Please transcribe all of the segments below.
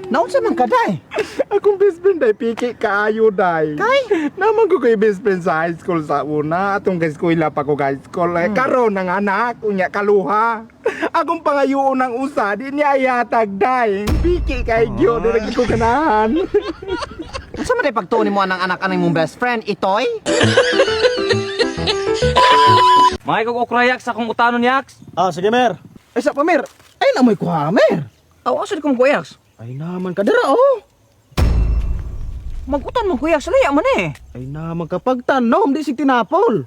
Naunsa man ka, day? Akong best friend day, piki kaayo day. Kay? Naman ko kay best friend sa high school sa una. Atong kay eskwela pa ko high school. Karon ng anak, unya kaluha. Akong pangayoon ng usa, di niya ihatag day. Piki kay Gyo, di lagi ko ganahan. Unsa man day pagtuon mo anang anak aning mong best friend, Itoy? May kog okrayak sa kong utanon yaks. Sige, Mer. Ay sa pamir. Ay na mo'y kuhamer. Aw asa di kong kuyaks. Ay naman ka dira, oh. Magutan mo kuyak sa laya man eh. Ay naman kapag tanom, di si tinapol.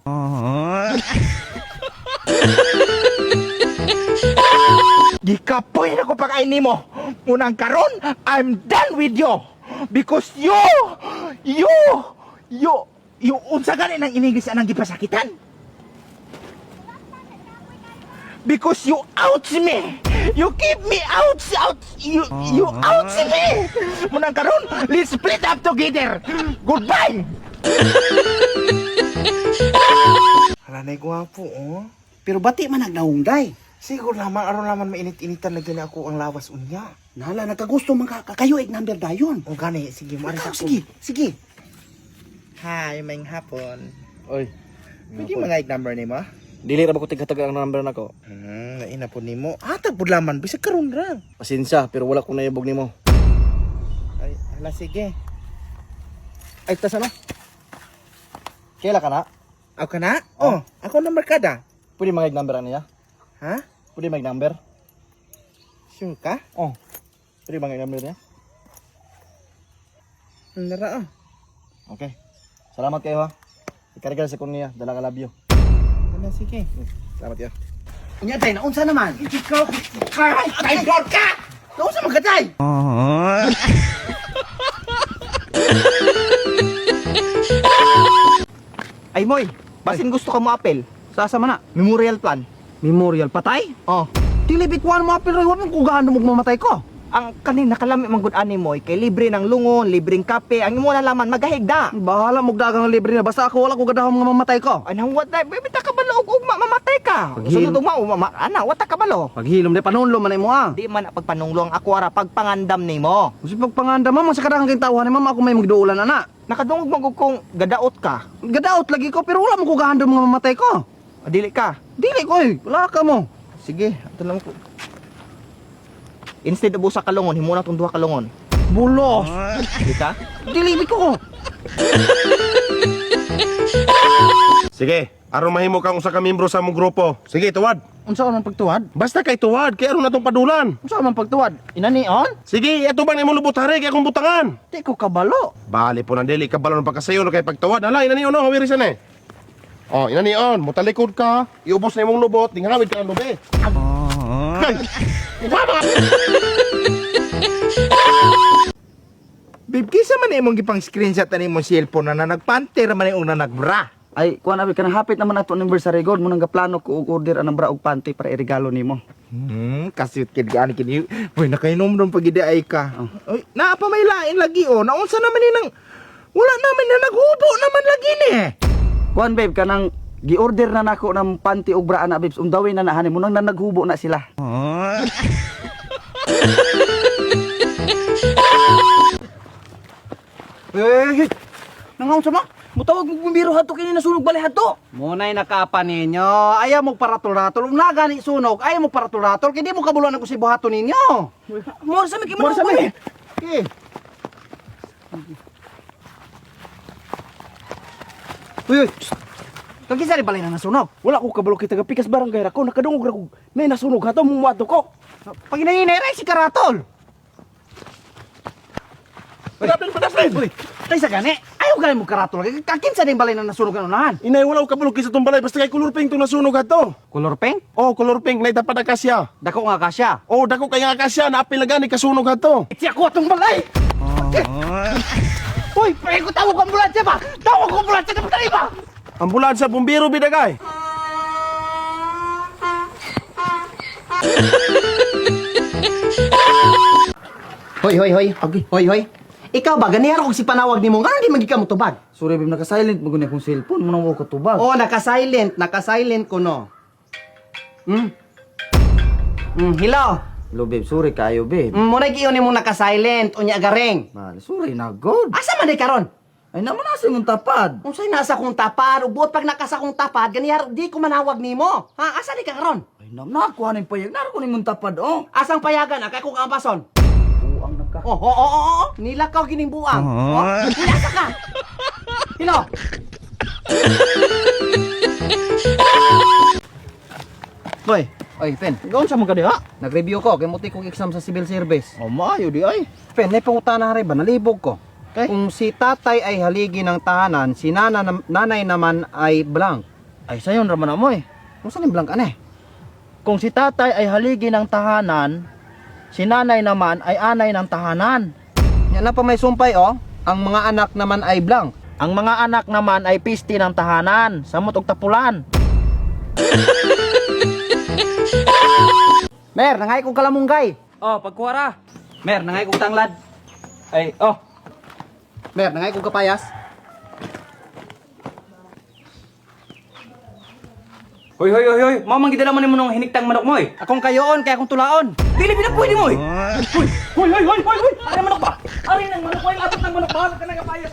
Gikapoy na ko pagkain mo. Unang karon, I'm done with you. Because you, unsa gani ng inigis anang gipasakitan? Because you ouch me. You keep me ouch. You ouch me. Munang karon, let's split up together. Goodbye. Hala na gwapo, oh. Pero bati man nagnaungday. Siguro naman, aron naman mainit-initan lagi na ako ang lawas unya. Nala, nagkagusto man kayo number dayon. O gani, sige, maaari ako. Sige. Hi, may hapon. Oy. Pwede mga number ni mo? Dili ra ba ko tigataga ang number nako. Naina po ni mo. Hatag po laman, bisag karon ra. Pasensya, pero wala ko nayabog nimo. Ay, hala, sige. Ay, tas ano? Kaila ka na? Ako ka na? Oh, ako number kada. Pwede mag number niya? Ha? Pwede mag number? Sure ka? Oh. Pwede mag number niya? Nara, oh. Okay. Salamat kayo ha. Ikarga sa kunya, dala ka labyo. Hala, sige. Salamat kayo. Unya day, naunsa naman? Ikaw, time for ka! Naunsa man ka, day? Ay moy, basin gusto ka mo apel. Sasa man na, memorial plan. Memorial patay? Oh. Dili bitwan mo apil ray wa man kugahan mo mamatay ko. Ang kanin nakalami man gud ani moy kay libre ng lungon, libreng kape, ang imo na laman magahigda. Bahala mo dagang libre na basta ako wala ko gadahom nga mamatay ko. Anang what na, bibita ka balo og ugma mamatay ka. Paghil- Sunod ugma, ana, wata ka balo. Paghilom de panunlo man mo ah. Di man pagpanunglo ang ako ara pagpangandam nimo. Kasi pagpanganda man sa kadang kay tawhan ni mama ako may magduulan ana. Nakadungog magug kong gadaot ka. Gadaot lagi ko pero wala mo kugahan nga mamatay ko. Dili ka. Dili ko eh, wala ka mo. Sige, ato lang ko. Instead of usa ka lungon, himo na tong duha ka lungon. Bulos. Di ka? Dili ko. Sige, aron mahimo kang usa ka membro sa mong grupo. Sige, tuwad. Unsa man pagtuwad? Basta kay tuwad, kay aron natong padulan. Unsa man pagtuwad? Inani on? Sige, ato bang imong lubot hari kay akong butangan. Di ko kabalo. Bali po nang dili ka balon pagkasayo kay pagtuwad. Hala, inani ono, hawiri sa ne. Oh, inani on, mutalikod ka, iubos na imong lubot, dinghawid ka ng lubi. Babe, kisa man imong gipang screenshot ani mo cellphone na nagpanter man yung nagbra. Ay, kuha na ka hapit naman ato anniversary god mo nang gaplano ko og order anang bra og panty para iregalo nimo. Kasit kid gani kini. Boy, nakainom dong pag ay ka. Oy, naapa may lain lagi oh. Naunsa naman ni nang wala naman na naghubo naman lagi ni. Kuan babe kanang gi-order na nako ng panty ug bra ana babes undawin na nahanin mo nang naghubo na sila. Eh, nangaon sa mo? Mutawag mo biro hato kini nasunog balay hato. Munay nakapa ninyo. Ayaw mo paratol-ratol. Ug na gani sunog, ayaw mo paratol-ratol kay di mo kabuluan ako si buhaton ninyo. Mo sa mi Mora sa mi. Eh. Uy, kagi sari balay na nasunog. Wala ko kabalo kita pikas barangay ra ko nakadungog ra ko. Nay nasunog hato mo wato ko. Paginainay si karatol. Uy, tay sa gani. Ayaw gani mo karatol. Kakin sa din balay na nasunog anunahan. Inay wala ka bulog sa tong balay basta kay color pink to nasunog ato. Color pink? Oh, color pink nay dapat akasya. Dako nga kasya. Oh, dako kay nga akasya na apil gani kasunog ato. Iti ako atong balay. Uy, pre ko tawag ang ambulansya ba? Tawag ang ambulansya na patay ba? Ambulansya bumbiro bidagay. Hoy. Hoy. Ikaw ba ganihar og si panawag nimo nga di magika mo tubag? Sorry, babe, naka-silent mo guni akong cellphone. Muna ko tubag. Oh, naka-silent ko no. Hello. Lo, babe, sorry kayo, babe. Muna giyon mo naka-silent, unya garing. Mal, sorry na, God. Asa man di karon? Ay, naman nasa mong tapad. Unsay nasa kong tapad, ubot pag nakasa kong tapad, ganiyar di ko manawag nimo. Ha, asa di ka karon? Ay, nakuha ng payag. Naro ko ni mong tapad, oh. Asang payagan, kay kung ampason. Buang na ka. Oh. Nilakaw gining buang. Oh, nasa ka. Hilo. Boy, Oy, Pen. gawin sa mga diha. Nag-review ko kay muti kong exam sa civil service. Oh, maayo di ay. Pen, may pangutana rin ba? Nalibog ko. Okay. Kung si tatay ay haligi ng tahanan, si nanay naman ay blank. Ay, sayon raman na mo eh. Kung saan yung blank ane? Kung si tatay ay haligi ng tahanan, si nanay naman ay anay ng tahanan. Yan na pa may sumpay, oh. Ang mga anak naman ay blank. Ang mga anak naman ay pisti ng tahanan, samot og tapulan. Mer, nangay kong kalamunggay. Oh, pagkuwara. Mer, nangay kong tanglad. Ay, oh. Mer, nangay kong kapayas. Hoy. Mamang gidala man mo nung hiniktang manok mo eh. Akong kayoon, kaya akong tulaon. Dili pinapwede mo eh. Hoy. Ari manok ba? Ari nang manok ko, atot ng manok ba? Ka nang kapayas.